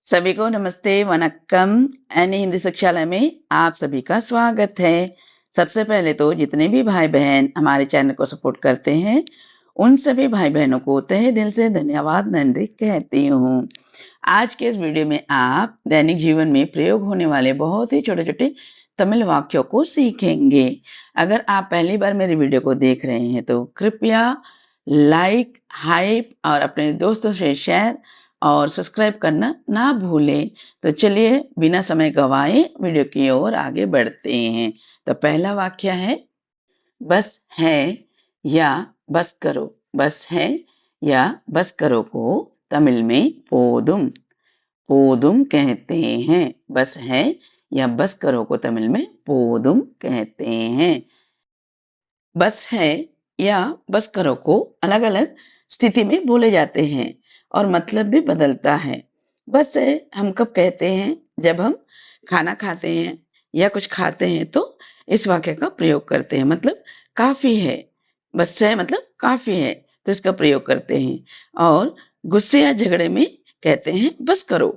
सभी को नमस्ते, वनक्कम। एनी हिंदी शिक्षालय में आप सभी का स्वागत है। सबसे पहले तो जितने भी भाई-बहन हमारे चैनल को सपोर्ट करते हैं, उन सभी भाई-बहनों को तहे दिल से धन्यवाद नंदी कहती हूँ। आज के इस वीडियो में आप दैनिक जीवन में प्रयोग होने वाले बहुत ही छोटे-छोटे तमिल वाक्यों को सीखेंगे। अगर आप पहली बार मेरी वीडियो को देख रहे हैं, तो कृपया लाइक, हाइप और अपने दोस्तों से शेयर और सब्सक्राइब करना ना भूलें। तो चलिए बिना समय गवाए वीडियो की ओर आगे बढ़ते हैं। तो पहला वाक्य है बस है या बस करो। बस है या बस करो को तमिल में पोदुम पोदुम कहते हैं। बस है या बस करो को तमिल में पोदुम कहते हैं। बस है या बस करो को अलग-अलग स्थिति में बोले जाते हैं और मतलब भी बदलता है। बस है हम कब कहते हैं? जब हम खाना खाते हैं या कुछ खाते हैं तो इस वाक्य का प्रयोग करते हैं मतलब काफ़ी है। बस है मतलब काफ़ी है तो इसका प्रयोग करते हैं और गुस्से या झगड़े में कहते हैं बस करो।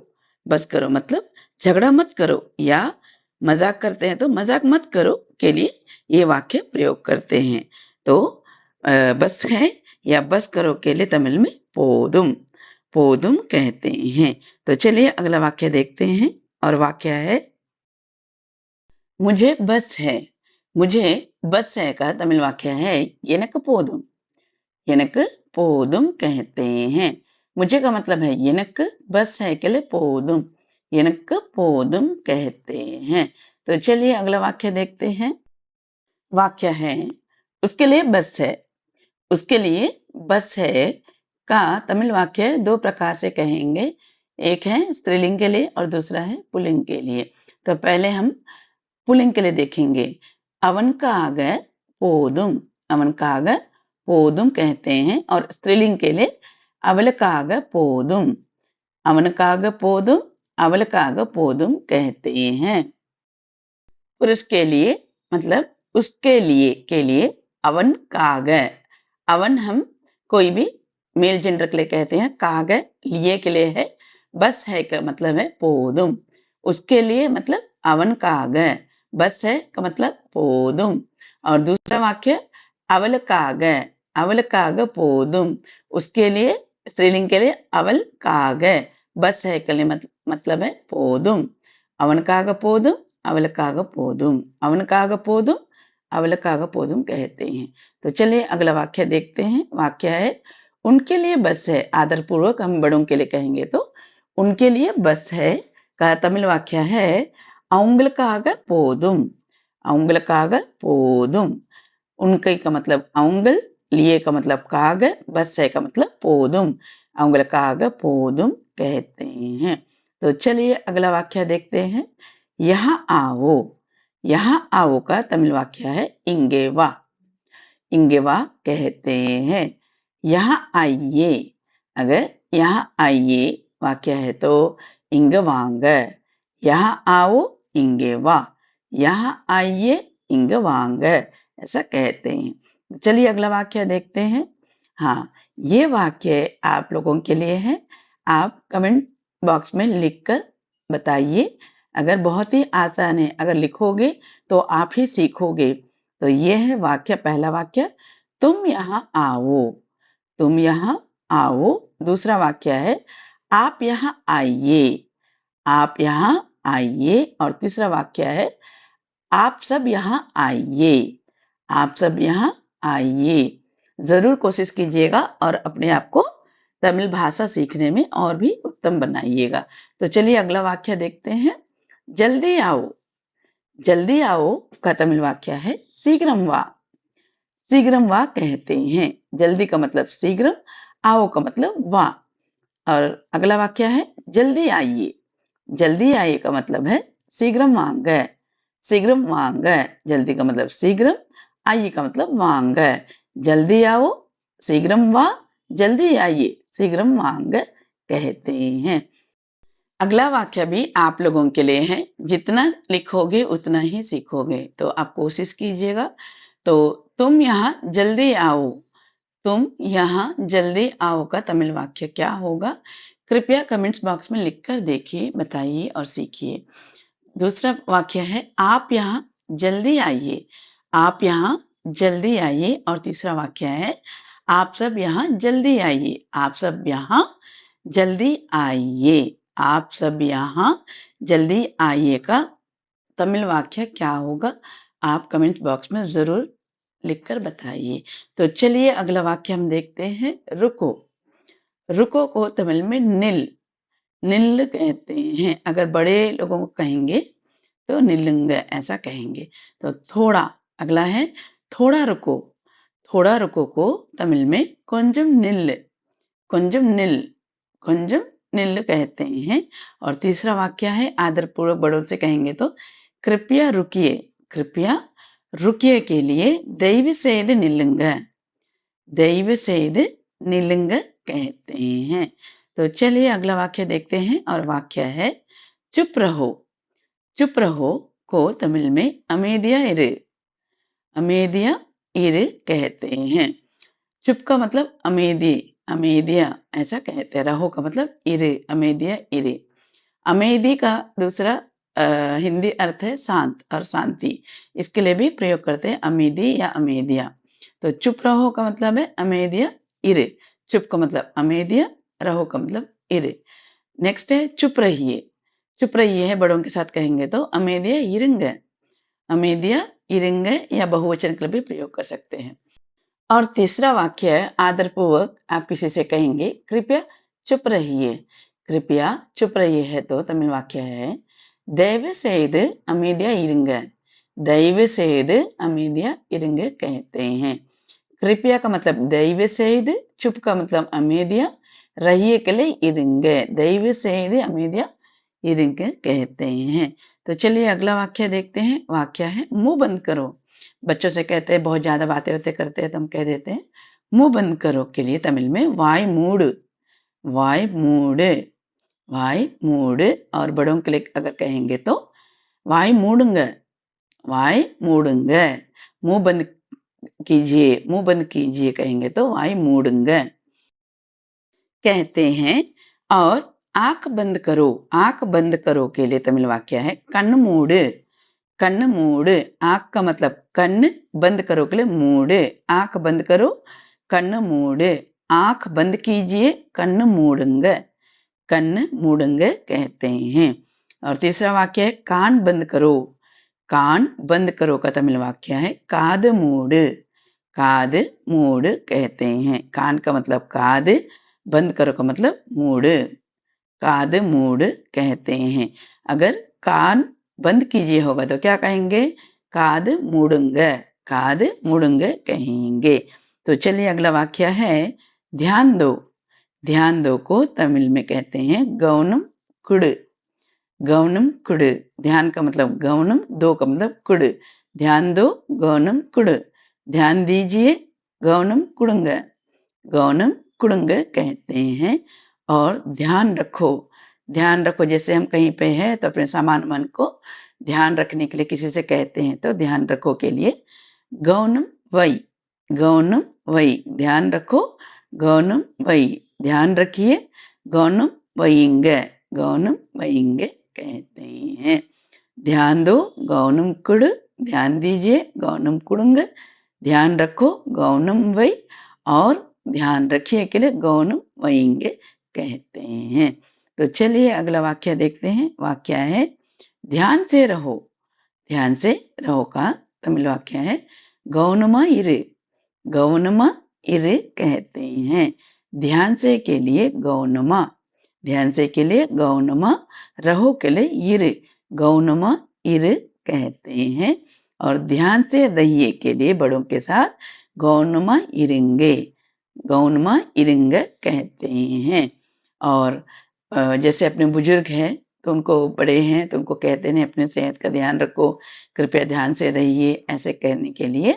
बस करो मतलब झगड़ा मत करो या मज़ाक करते हैं तो मज़ाक मत करो के लिए ये वाक्य प्रयोग करते हैं। तो बस है या बस करो के लिए तमिल में पोदुम, पोदुम कहते हैं। तो चलिए अगला वाक्य देखते हैं और वाक्य है मुझे बस है। मुझे बस है का तमिल वाक्य है एनक्कु पोदुम। एनक्कु पोदुम कहते हैं। मुझे का मतलब है एनक्कु, बस है के लिए पोदुम। एनक्कु पोदुम कहते हैं। तो चलिए अगला वाक्य देखते हैं। वाक्य है उसके लिए बस है। उसके लिए बस है का तमिल वाक्य 2 प्रकार से कहेंगे। एक है स्त्रीलिंग के लिए और दूसरा है पुल्लिंग के लिए। तो पहले हम पुल्लिंग के लिए देखेंगे। अवनकाग पोदुम, अवनकाग पोदुम कहते हैं और स्त्रीलिंग के लिए अवलकाग पोदुम, अवनकाग पोदुम, अवलकाग पोदुम कहते हैं। पुरुष के लिए मतलब उसके लिए के लिए अवन काग। अवन हम कोई भी मेल जेंडर के लिए कहते हैं। काग लिए के लिए है। बस है का मतलब है पोदुम। उसके लिए मतलब अवन काग। बस है का मतलब पोदुम। और दूसरा वाक्य अवल काग। अवल काग पोदुम। उसके लिए स्त्रीलिंग के लिए अवल काग। बस है के लिए मतलब है पोदुम। अवन काग पोदुम, अवलकाग पोदुम। अवनकाग पोदुम, अवलकाग पोदुम कहते हैं। तो चलिए अगला वाक्य देखते हैं। वाक्य है उनके लिए बस है। आदरपूर्वक हम बड़ों के लिए कहेंगे तो उनके लिए बस है का तमिल वाक्य है अवंगलकाग पोदुम। अवंगलकाग पोदुम। उनके का मतलब अवंगल, लिए का मतलब काग, बस है का मतलब पोदुम। अवंगलकाग पोदुम कहते हैं। तो चलिए अगला वाक्य देखते हैं। यहाँ आओ। यहाँ आओ का तमिल वाक्य है इंगे वा। इंगे वा कहते हैं। यहाँ आइए। अगर यहाँ आइए वाक्य है तो इंग वांग। यहाँ आओ इंगे वा। यहाँ आइए इंग वांग ऐसा कहते हैं। चलिए अगला वाक्य देखते हैं। हाँ, ये वाक्य आप लोगों के लिए है। आप कमेंट बॉक्स में लिखकर बताइए। अगर बहुत ही आसान है, अगर लिखोगे तो आप ही सीखोगे। तो ये है वाक्य, पहला वाक्य तुम यहाँ आओ। तुम यहाँ आओ। दूसरा वाक्य है आप यहाँ आइए। आप यहाँ आइए। और तीसरा वाक्य है आप सब यहाँ आइए। आप सब यहाँ आइए। ज़रूर कोशिश कीजिएगा और अपने आप को तमिल भाषा सीखने में और भी उत्तम बनाइएगा। तो चलिए अगला वाक्य देखते हैं। जल्दी आओ। जल्दी आओ का तमिल वाक्य है शीघ्रम वा। शीघ्रम वा कहते हैं। जल्दी का मतलब शीघ्रम, आओ का मतलब वा। और अगला वाक्य है जल्दी आइए। जल्दी आइए का मतलब है शीघ्रम वांग। शीघ्रम वांग। जल्दी का मतलब शीघ्रम, आइए का मतलब वांग। जल्दी आओ, शीघ्रम वा, जल्दी आइए, शीघ्रम वांग कहते हैं। अगला वाक्य भी आप लोगों के लिए है। जितना लिखोगे उतना ही सीखोगे। तो आप कोशिश कीजिएगा। तो तुम यहाँ जल्दी आओ। तुम यहाँ जल्दी आओ का तमिल वाक्य क्या होगा? कृपया कमेंट्स बॉक्स में लिखकर देखिए, बताइए और सीखिए। दूसरा वाक्य है आप यहाँ जल्दी आइए, आप यहाँ जल्दी आइए और तीसरा वाक्य है आप सब यहाँ जल्दी आइए, आप सब यहाँ जल्दी आइए, आप सब यहाँ जल्दी आइए का तमिल वाक्य क्या होगा? आप कमेंट बॉक्स में ज़रूर लिखकर बताइए। तो चलिए अगला वाक्य हम देखते हैं रुको। रुको को तमिल में निल कहते हैं। अगर बड़े लोगों को कहेंगे तो निल्लुंग ऐसा कहेंगे। तो थोड़ा अगला है थोड़ा रुको। थोड़ा रुको को तमिल में கொஞ்சம் நில் கொஞ்சம் निल कहते हैं। और तीसरा वाक्य है आदरपूर्वक बड़ों से कहेंगे तो कृपया रुकिए। कृपया रुकिए के लिए दयவு செய்து நில்லுங்க दयவு செய்து निल्लुंग कहते हैं। तो चलिए अगला वाक्य देखते हैं और वाक्य है चुप रहो। चुप रहो को तमिल में अमेदिया इरु अमेदिया इरु कहते हैं। चुप का मतलब अमेदी अमेदिया ऐसा कहते हैं। रहो का मतलब इरे अमेदिया इरे। अमेदी का दूसरा हिंदी अर्थ है शांत और शांति। इसके लिए भी प्रयोग करते हैं अमेदी या अमेदिया। तो चुप रहो का मतलब है अमेदिया इरे। चुप का मतलब अमेदिया, रहो का मतलब इरे। नेक्स्ट है चुप रहिए। चुप रहिए है बड़ों के साथ कहेंगे तो अमेदिया इरुंग अमेदिया इरुंग या बहुवचन के लिए भी प्रयोग कर सकते हैं। और तीसरा वाक्य आदरपूर्वक आप किसी से कहेंगे कृपया चुप रहिए। कृपया चुप रहिए है तो तमिल वाक्य है दयவு செய்து அமைதியா இருங்க दयவு செய்து அமைதியா இருங்க कहते हैं। कृपया का मतलब दयவு செய்து, चुप का मतलब அமைதியா, रहिए के लिए இருங்க दयவு செய்து அமைதியா இருங்க कहते हैं। तो चलिए अगला वाक्य देखते हैं। वाक्य है मुंह बंद करो। बच्चों से कहते हैं बहुत ज्यादा बातें होते करते हैं तो हम कह देते हैं मुंह बंद करो के लिए तमिल में वाय मूड वाय मूड वाय मूड। और बड़ों के लिए अगर कहेंगे तो वाय मूडुंग वाय मूडुंग मुंह बंद कीजिए मुंह बंद कीजिए कहेंगे तो वाय मूडुंग कहते हैं। और आंख बंद करो के लिए तमिल वाक्य है कण्णु मूड कण्णु मूड। आंख का मतलब कण्ण, बंद करो के लिए मूड। आंख बंद करो कण्णु मूड। आंख बंद कीजिए कण्णु मूडुंग कण्ण मूडुंग कहते हैं। और तीसरा वाक्य है कान बंद करो का तमिल वाक्य है काद मूड कहते हैं। कान का मतलब काद, बंद करो का मतलब मूड काद मूड कहते हैं। अगर कान बंद कीजिए होगा तो क्या कहेंगे काद मूडुंग कहेंगे। तो चलिए अगला वाक्य है ध्यान दो को तमिल में कहते हैं गौनम कुड़। ध्यान का मतलब गौनम, दो का मतलब कुड़। ध्यान दो गौनम कुड़। ध्यान दीजिए गौनम कुड़ुंग कहते हैं। और ध्यान रखो जैसे हम कहीं पे है तो अपने सामान मन को ध्यान रखने के लिए किसी से कहते हैं तो ध्यान रखो के लिए गौनम वई ध्यान रखो गौनम वई ध्यान रखिए गौनम वईंग कहते हैं। ध्यान दो गौनम कुड़, ध्यान दीजिए गौनम कुड़ुंग, ध्यान रखो गौनम वई और ध्यान रखिए के लिए गौनम वईंग कहते हैं। तो चलिए अगला वाक्य देखते हैं। वाक्य है ध्यान से रहो का तमिल वाक्य है गौनमा इरु कहते हैं। ध्यान से के लिए गौनमा रहो के लिए इरु कहते हैं। और ध्यान से रहिए के लिए बड़ों के साथ गौनमा इरुंग कहते हैं। और जैसे अपने बुजुर्ग हैं तो उनको बड़े हैं तो उनको कहते हैं अपने सेहत का ध्यान रखो, कृपया ध्यान से रहिए। ऐसे कहने के लिए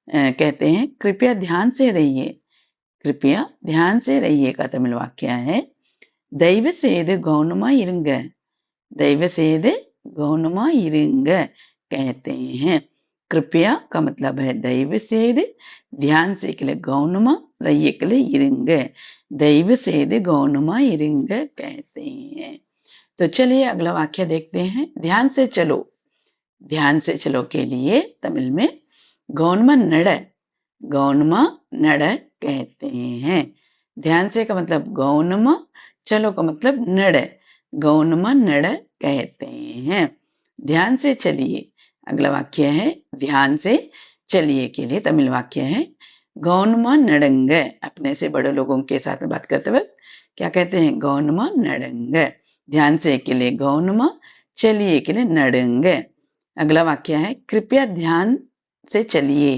कहते हैं कृपया ध्यान से रहिए का तमिल वाक्य है दयவு செய்து गौनमा इरुंग कहते हैं। कृपया का मतलब है दयவு செய்து, ध्यान से के लिए गौनमा रैयकले इरुंग, दयவு செய்து गौनமா இருங்க कहते हैं। तो चलिए अगला वाक्य देखते हैं। ध्यान से चलो। ध्यान से चलो के लिए तमिल में गौनमा नड, गौनमा नड कहते हैं। ध्यान से का मतलब गौनमा, चलो का मतलब नड, गौनमा नड कहते हैं। ध्यान से चलिए। अगला वाक्य है ध्यान से चलिए के लिए तमिल वाक्य है गौनमा नडंग। अपने से बड़े लोगों के साथ में बात करते वक्त क्या कहते हैं? गौनमा नडंग। ध्यान से के लिए गौनमा, चलिए के लिए नडंग। अगला वाक्य है कृपया ध्यान से चलिए।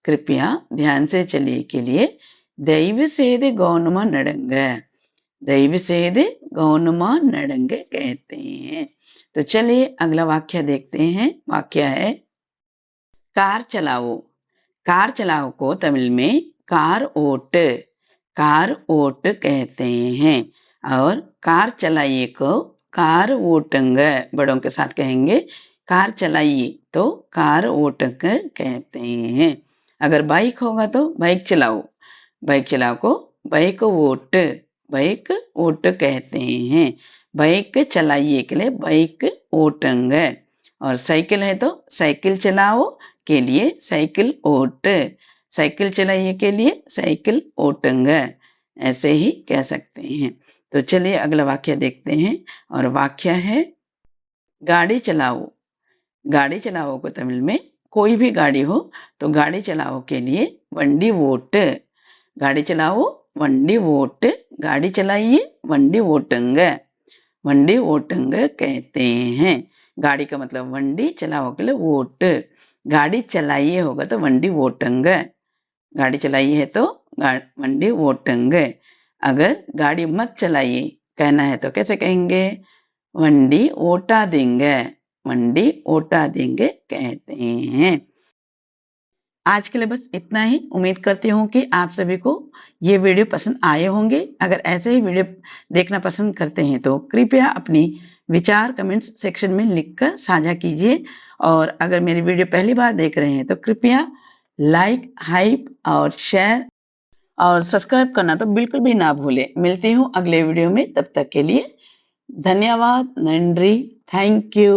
कृपया ध्यान से चलिए के लिए दयவு செய்து गौनமா नडंग, दयவு செய்து गौनமா नडंग कहते हैं। तो चलिए अगला वाक्य देखते हैं। वाक्य है कार चलाओ। कार चलाओ को तमिल में कार ओट, कार ओट कहते हैं। और कार चलाइए को कार ओटंग, बड़ों के साथ कहेंगे कार चलाइए तो कार ओटंग कहते हैं। अगर बाइक होगा तो बाइक चलाओ, बाइक चलाओ को बाइक ओट, बाइक ओट कहते हैं। बाइक चलाइए के लिए बाइक ओटंग। और साइकिल है तो साइकिल चलाओ के लिए साइकिल ओट, साइकिल चलाइए के लिए साइकिल ओटंग, ऐसे ही कह सकते हैं। तो चलिए अगला वाक्य देखते हैं। और वाक्य है गाड़ी चलाओ। गाड़ी चलाओ को तमिल में कोई भी गाड़ी हो तो गाड़ी चलाओ के लिए वंडी वोट, गाड़ी चलाओ वंडी वोट, गाड़ी चलाइए वंडी वोटंग, वंडी वोटंग कहते हैं। गाड़ी का मतलब वंडी, चलाओ के लिए वोट। गाड़ी चलाइए होगा तो वंडी वोटंग, गाड़ी चलाइए है तो वंडी वोटंग। अगर गाड़ी मत चलाइए कहना है तो कैसे कहेंगे? वंडी ओटा देंगे, वंडी ओटा देंगे कहते हैं। आज के लिए बस इतना ही। उम्मीद करती हूँ कि आप सभी को ये वीडियो पसंद आए होंगे। अगर ऐसे ही वीडियो देखना पसंद करते हैं तो कृपया अपनी विचार कमेंट्स सेक्शन में लिखकर साझा कीजिए। और अगर मेरी वीडियो पहली बार देख रहे हैं तो कृपया लाइक, हाइप और शेयर और सब्सक्राइब करना तो बिल्कुल भी ना भूलें। मिलती हूँ अगले वीडियो में, तब तक के लिए धन्यवाद, नंड्री, थैंक यू।